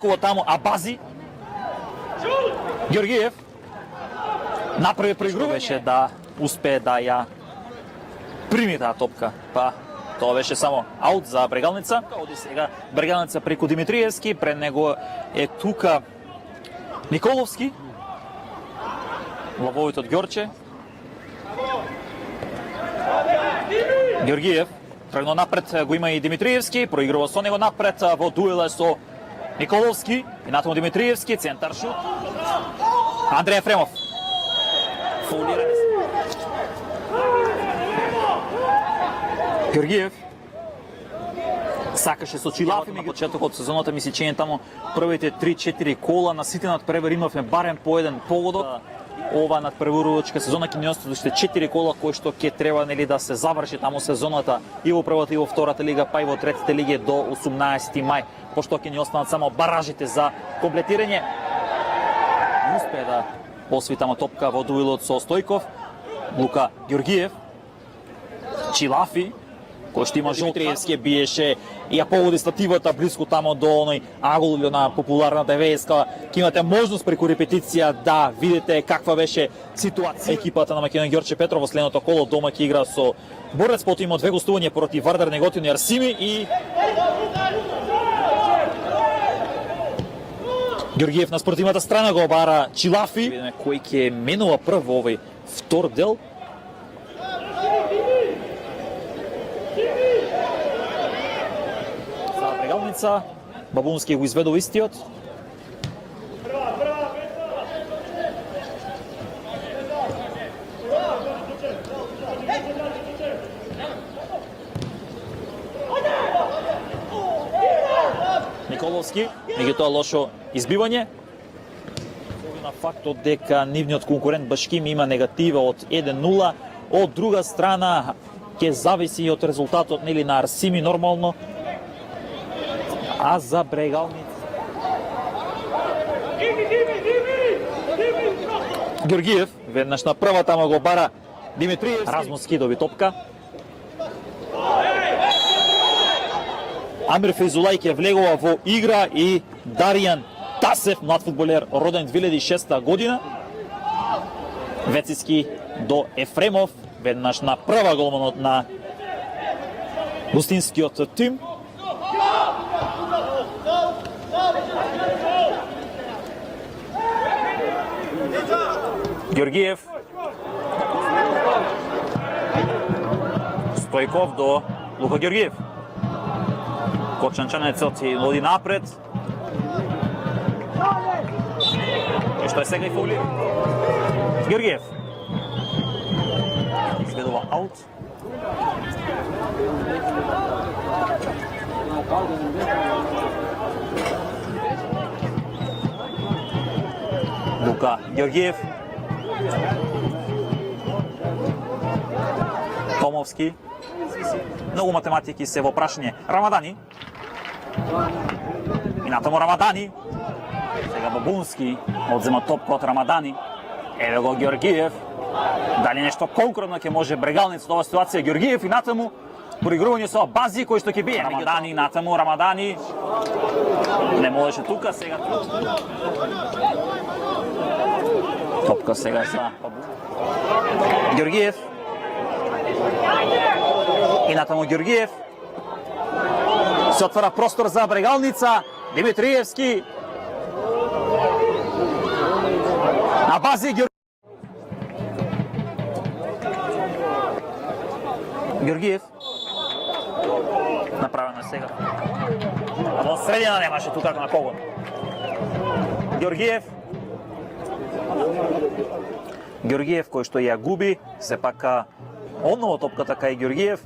Таму Абази. Георгиев направи проигрување беше да успее да ја прими таа топка. Па тоа беше само аут за Брегалница. Оди сега Брегалница преку Димитриевски, пред него е тука Николовски. Лавовит од Ѓорче. Георгиев тргнал напред, го има и Димитриевски, проигрува со него напред во дуеле со Николовски, и натаму Димитриевски, центар шут. Андреј Ефремов. Фаулирање. Георгиев сакаше со Чилафи на почетокот сезоната, ми се чини таму првите 3-4 кола на сите надпревар имавме барем по еден погодок. Ова надпреварувачка сезона ќе ни остане уште 4 кола кои што ќе треба нели да се заврши таму сезоната и во првата и во втората лига, па и во третата лига до 18 мај, пошто ќе ни останат само баражите за комплетирање. Успее да осви таму топка во дуелот со Стојков. Лука Ѓоргиев, Чилафи, кој што има Димитриевски биеше и ја погоди стативата близко тамо до оној агол или на популарната веска. Ќе имате можност преку репетиција да видите каква беше ситуација. Екипата на Македонија Ѓорче Петров во следното коло дома ќе игра со Борец, потоа има две гостувања против Вардар Неготин и Арсими и Ѓоргиев на спортивната страна го бара Чилафи. Видиме кој ќе менува прв во овој втор дел. Брегалница, Бабунски го изведува истиот. Николовски, меѓутоа лошо избивање. На фактот дека нивниот конкурент Башким има негатива од 1-0, од друга страна ќе зависи и од резултатот нели на Арсими нормално. А за Брегалница Ѓоргиев веднаш на прва тама го бара Димитриевски. Размоски доби топка. Амир Фейзулај ќе влегува во игра и Даријан Тасев, млад фудбалер, роден 2006 година. Вециски до Ефремов, веднаш на прва голманот на гостинскиот тим. Ѓоргиев, Стојков до Лука Ѓоргиев. Кочанчанецот и оди напред. И што е сега и фаулира. Ѓоргиев изведува аут. Лука Ѓоргиев. Томовски. Многу математики се во прашање. Рамадани. И натаму Рамадани. Сега Бабунски одзема топка од Рамадани. Еве го Ѓоргиев. Дали нешто конкретно ќе може Брегалница од оваа ситуација? Ѓоргиев и натаму проигрување со Бази кој што ќе бие. Рамадани, натаму Рамадани. Не можеше тука сега. Топка сега за Ѓоргиев. И натаму Ѓоргиев. Се отвара простор за Брегалница. Димитриевски. На Бази Ѓоргиев. Направено сега. Во средина немаше тука на когон. Ѓоргиев. Ѓоргиев кој што ја губи, сепак одново топката кај Ѓоргиев.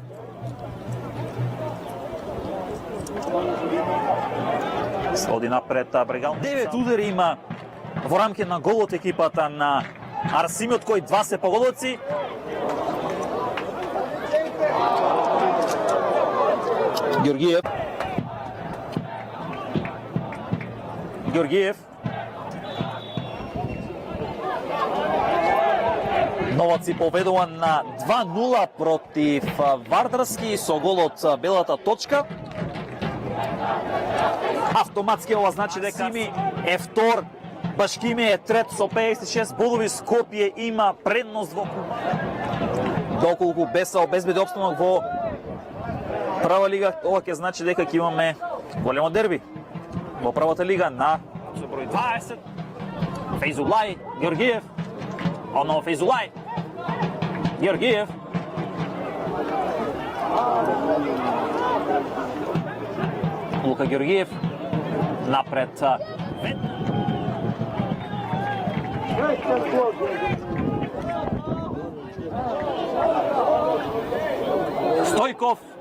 Оди напред Брегалница. 9 удари има во рамки на голот екипата на Арсими, од кои 2 се погодоци. Ѓоргиев. Ѓоргиев. Новаци победува на 2-0 против Вардарски со гол од белата точка. Автоматски ова значи дека Сими е втор, Башкими е трет со 56 бодови, Скопје има предност во доколку Беса обезбеди опстанок во прва лига, ова ќе значи дека ќе имаме големо дерби во првата лига на со број 20. Фейзулај Георгиев, оно Фейзулај Георгиев. Лука Георгиев напред. Стојков